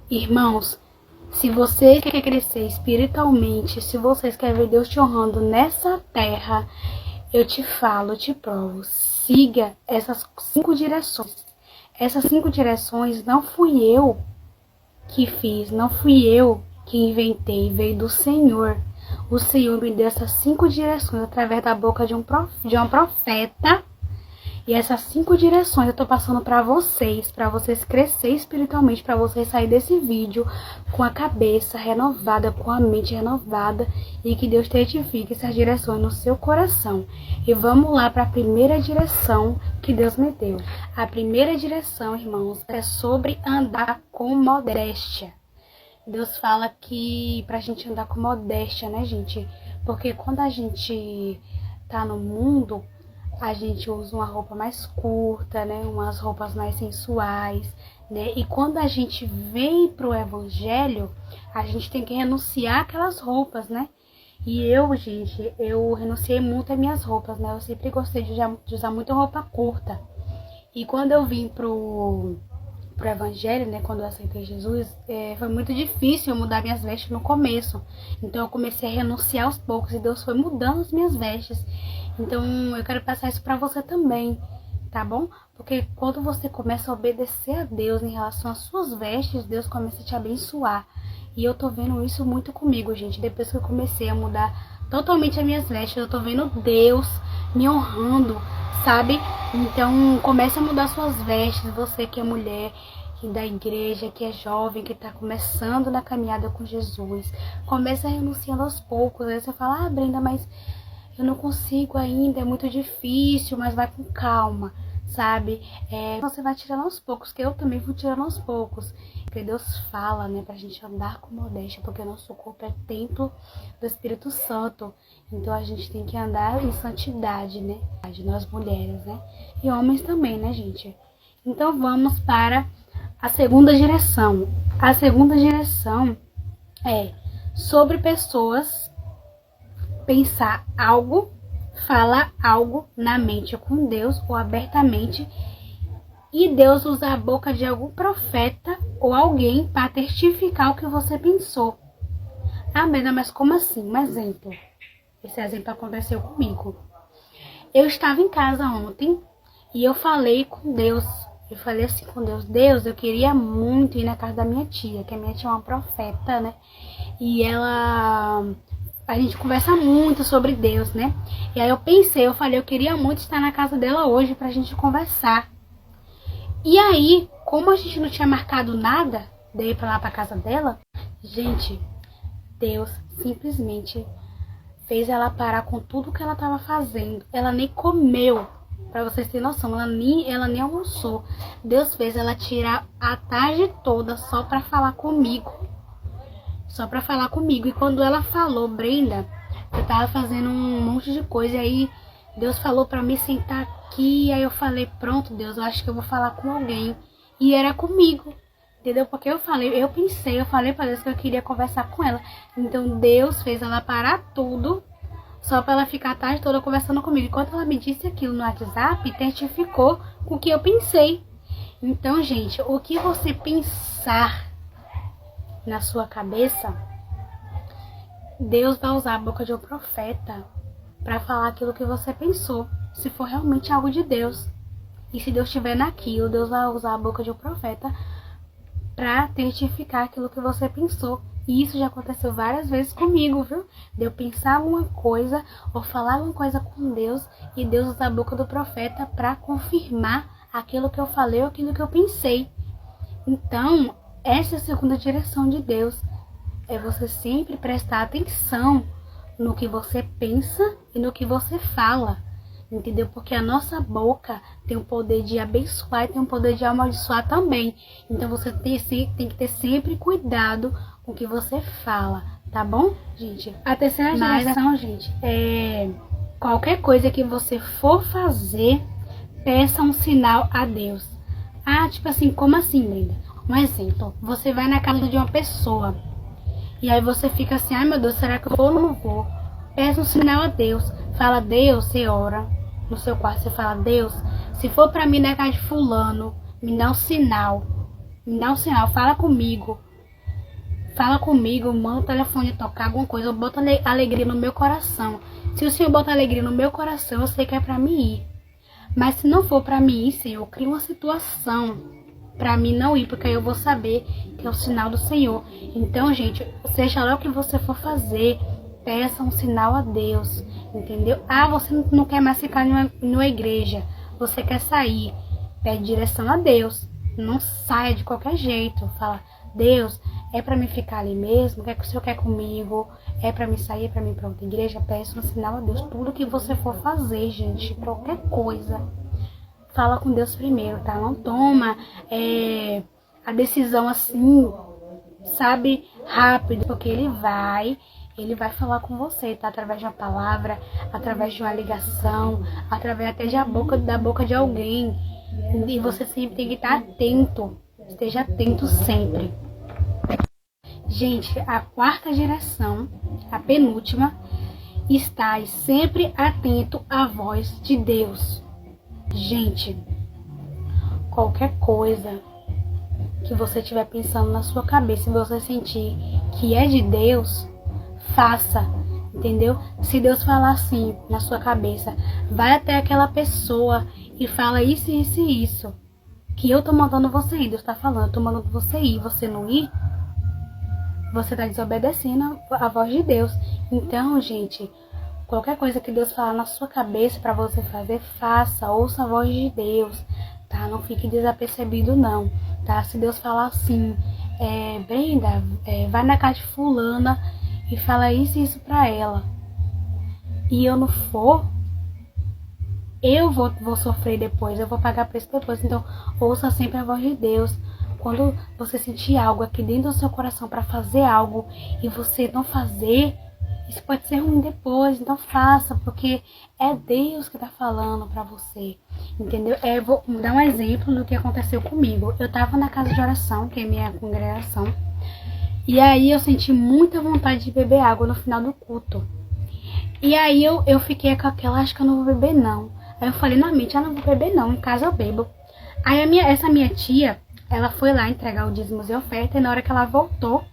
Irmãos, se você quer crescer espiritualmente, se vocês querem ver Deus te honrando nessa terra, eu te falo, eu te provo, siga essas 5 direções. Essas 5 direções não fui eu que fiz, não fui eu que inventei, veio do Senhor. O Senhor me deu essas 5 direções através da boca de uma profeta. E essas 5 direções eu tô passando para vocês crescer espiritualmente, para vocês sair desse vídeo com a cabeça renovada, com a mente renovada, e que Deus testifique essas direções no seu coração. E vamos lá para a primeira direção que Deus me deu. A primeira direção, irmãos, é sobre andar com modéstia. Deus fala que pra gente andar com modéstia, né, gente? Porque quando a gente tá no mundo, a gente usa uma roupa mais curta, né? Umas roupas mais sensuais, né? E quando a gente vem pro evangelho, a gente tem que renunciar aquelas roupas, né? E eu, gente, eu renunciei muito às minhas roupas, né? Eu sempre gostei de usar muita roupa curta. E quando eu vim pro evangelho, né, quando eu aceitei Jesus, foi muito difícil eu mudar minhas vestes no começo. Então eu comecei a renunciar aos poucos e Deus foi mudando as minhas vestes. Então eu quero passar isso pra você também, tá bom? Porque quando você começa a obedecer a Deus em relação às suas vestes, Deus começa a te abençoar. E eu tô vendo isso muito comigo, gente. Depois que eu comecei a mudar totalmente as minhas vestes, eu tô vendo Deus me honrando, sabe? Então comece a mudar suas vestes, você que é mulher, que da igreja, que é jovem, que tá começando na caminhada com Jesus. Comece a renunciando aos poucos. Aí você fala, ah, Brenda, mas eu não consigo ainda, é muito difícil, mas vai com calma, sabe? Você vai tirando aos poucos, que eu também vou tirando aos poucos. Porque Deus fala, né, pra gente andar com modéstia, porque nosso corpo é templo do Espírito Santo. Então a gente tem que andar em santidade, né? Nós mulheres, né? E homens também, né, gente? Então vamos para a segunda direção. A segunda direção é sobre pessoas pensar algo, falar algo na mente com Deus ou abertamente, e Deus usar a boca de algum profeta ou alguém para testificar o que você pensou. Ah, Brenda, mas como assim? Um exemplo. Esse exemplo aconteceu comigo. Eu estava em casa ontem e eu falei com Deus. Eu falei assim com Deus, Deus, eu queria muito ir na casa da minha tia, que a minha tia é uma profeta, né? E a gente conversa muito sobre Deus, né? E aí eu falei, eu queria muito estar na casa dela hoje pra gente conversar. E aí, como a gente não tinha marcado nada de ir pra lá pra casa dela, gente, Deus simplesmente fez ela parar com tudo que ela tava fazendo. Ela nem comeu, pra vocês terem noção, ela nem almoçou. Deus fez ela tirar a tarde toda só pra falar comigo. Só pra falar comigo. E quando ela falou, Brenda, eu tava fazendo um monte de coisa. E aí Deus falou pra me sentar aqui. Aí eu falei, pronto, Deus, eu acho que eu vou falar com alguém. E era comigo, entendeu? Porque eu falei pra Deus que eu queria conversar com ela. Então Deus fez ela parar tudo só pra ela ficar a tarde toda conversando comigo. Enquanto ela me disse aquilo no WhatsApp, testificou com o que eu pensei. Então, gente, o que você pensar na sua cabeça, Deus vai usar a boca de um profeta para falar aquilo que você pensou, se for realmente algo de Deus. E se Deus estiver naquilo, Deus vai usar a boca de um profeta para testificar aquilo que você pensou. E isso já aconteceu várias vezes comigo, viu? De eu pensar alguma coisa ou falar alguma coisa com Deus e Deus usar a boca do profeta para confirmar aquilo que eu falei ou aquilo que eu pensei. Então, essa é a segunda direção de Deus. É você sempre prestar atenção no que você pensa e no que você fala. Entendeu? Porque a nossa boca tem o poder de abençoar e tem o poder de amaldiçoar também. Então você tem que ter sempre cuidado com o que você fala, tá bom, gente? A terceira direção, gente, é qualquer coisa que você for fazer, peça um sinal a Deus. Ah, tipo assim, como assim, Brenda? Um exemplo, você vai na casa de uma pessoa e aí você fica assim, ai meu Deus, será que eu vou ou não vou? Peça um sinal a Deus. Fala, Deus, você ora no seu quarto, você fala, Deus, se for pra mim na casa de fulano, me dá um sinal, fala comigo, Fala comigo, manda o telefone tocar, alguma coisa, bota alegria no meu coração. Se o Senhor botar alegria no meu coração, eu sei que é para mim ir. Mas se não for para mim ir, Senhor, cria uma situação para mim não ir, porque aí eu vou saber que é o sinal do Senhor. Então, gente, seja lá o que você for fazer, peça um sinal a Deus, entendeu? Ah, você não quer mais ficar numa igreja, você quer sair, pede direção a Deus. Não saia de qualquer jeito. Fala, Deus, é pra mim ficar ali mesmo? O que é que o Senhor quer comigo? É pra mim sair? É pra mim ir pra outra igreja? Peça um sinal a Deus. Tudo que você for fazer, gente, qualquer coisa, fala com Deus primeiro, tá? Não toma a decisão assim, sabe, rápido, porque Ele vai falar com você, tá? Através de uma palavra, através de uma ligação, através até da boca de alguém. E você sempre tem que estar atento. Esteja atento sempre. Gente, a quarta direção, a penúltima, estar sempre atento à voz de Deus. Gente, qualquer coisa que você estiver pensando na sua cabeça e você sentir que é de Deus, faça, entendeu? Se Deus falar assim na sua cabeça, vai até aquela pessoa e fala isso, isso e isso, que eu tô mandando você ir. Deus tá falando, eu tô mandando você ir, você não ir, você tá desobedecendo a voz de Deus. Então, gente, qualquer coisa que Deus falar na sua cabeça pra você fazer, faça, ouça a voz de Deus, tá? Não fique desapercebido não, tá? Se Deus falar assim, Brenda, vai na casa de fulana e fala isso e isso pra ela, e eu não for, eu vou sofrer depois, eu vou pagar preço depois. Então, ouça sempre a voz de Deus. Quando você sentir algo aqui dentro do seu coração para fazer algo e você não fazer, isso pode ser ruim depois. Então, faça, porque é Deus que tá falando para você, entendeu? Vou dar um exemplo do que aconteceu comigo. Eu tava na casa de oração, que é minha congregação, e aí eu senti muita vontade de beber água no final do culto. E aí eu fiquei com aquela, acho que eu não vou beber não. Aí eu falei na mente, eu não vou beber não, em casa eu bebo. Aí essa minha tia, ela foi lá entregar o dízimos e oferta, e na hora que ela voltou,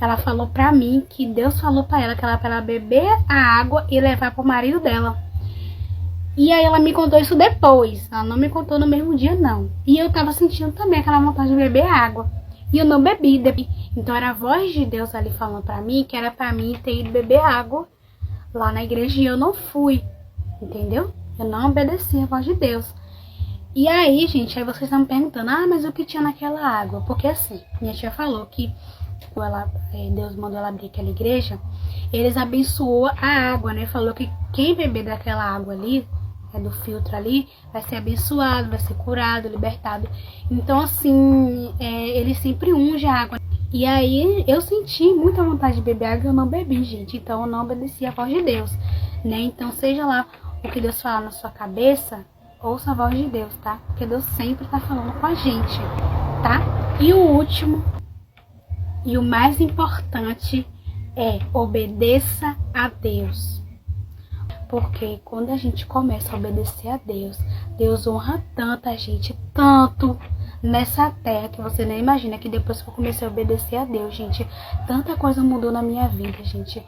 ela falou pra mim que Deus falou pra ela que ela pra ela beber a água e levar pro marido dela. E aí ela me contou isso depois, ela não me contou no mesmo dia não. E eu tava sentindo também aquela vontade de beber água, e eu não bebi. Então era a voz de Deus ali falando pra mim que era pra mim ter ido beber água lá na igreja, e eu não fui, entendeu? Eu não obedeci a voz de Deus. E aí, gente, aí vocês estão me perguntando, mas o que tinha naquela água? Porque assim, minha tia falou que Deus mandou ela abrir aquela igreja, eles abençoou a água, né? Falou que quem beber daquela água ali, do filtro ali, vai ser abençoado, vai ser curado, libertado. Então, assim, ele sempre unge a água. E aí, eu senti muita vontade de beber água e eu não bebi, gente. Então, eu não obedeci a voz de Deus, né? Então, seja lá o que Deus falar na sua cabeça, ouça a voz de Deus, tá? Porque Deus sempre tá falando com a gente, tá? E o último, e o mais importante, é obedeça a Deus. Porque quando a gente começa a obedecer a Deus, Deus honra tanto a gente, tanto nessa terra, que você nem imagina. Que depois que eu comecei a obedecer a Deus, gente, tanta coisa mudou na minha vida, gente.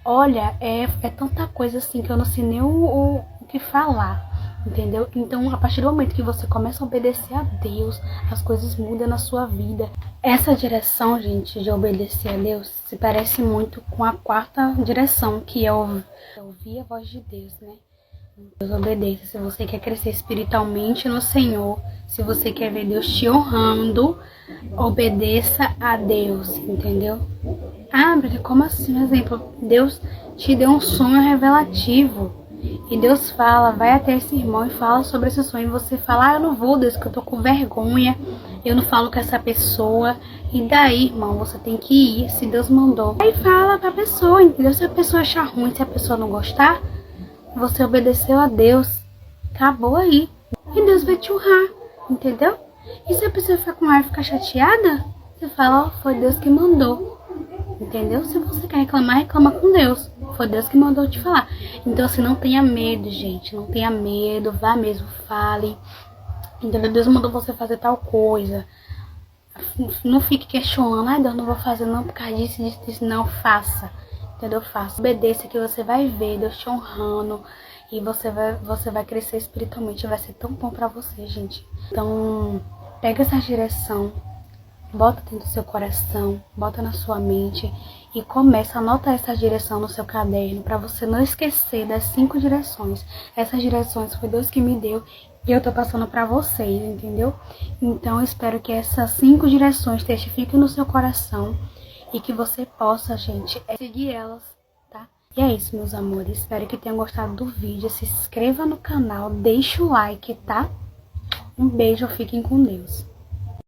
Olha, é tanta coisa assim que eu não sei nem o que falar, entendeu? Então, a partir do momento que você começa a obedecer a Deus, as coisas mudam na sua vida. Essa direção, gente, de obedecer a Deus, se parece muito com a quarta direção, que é ouvir a voz de Deus, né? Deus, obedeça. Se você quer crescer espiritualmente no Senhor, se você quer ver Deus te honrando, obedeça a Deus, entendeu? Porque como assim? Um exemplo, Deus te deu um sonho revelativo, e Deus fala, vai até esse irmão e fala sobre esse sonho, e você fala, eu não vou, Deus, que eu tô com vergonha, eu não falo com essa pessoa. E daí, irmão, você tem que ir, se Deus mandou. Aí fala pra pessoa, entendeu? Se a pessoa achar ruim, se a pessoa não gostar, você obedeceu a Deus, acabou aí, e Deus vai te honrar, entendeu? E se a pessoa ficar com raiva e ficar chateada, você fala, foi Deus que mandou, entendeu? Se você quer reclamar, reclama com Deus, foi Deus que mandou te falar. Então, assim, não tenha medo, gente, não tenha medo, vá mesmo, fale, entendeu? Deus mandou você fazer tal coisa, Não fique questionando, ai Deus, não vou fazer não por causa disso, disso, disso. Não, faça. Entendeu? Faça. Obedeça que você vai ver Deus te honrando. E você vai crescer espiritualmente. Vai ser tão bom pra você, gente. Então, pega essa direção. Bota dentro do seu coração. Bota na sua mente. E começa a anotar essa direção no seu caderno. Pra você não esquecer das 5 direções. Essas direções foi Deus que me deu. E eu tô passando pra vocês, entendeu? Então, eu espero que essas 5 direções testifiquem no seu coração e que você possa, gente, seguir elas, tá? E é isso, meus amores. Espero que tenham gostado do vídeo. Se inscreva no canal, deixa o like, tá? Um beijo, fiquem com Deus.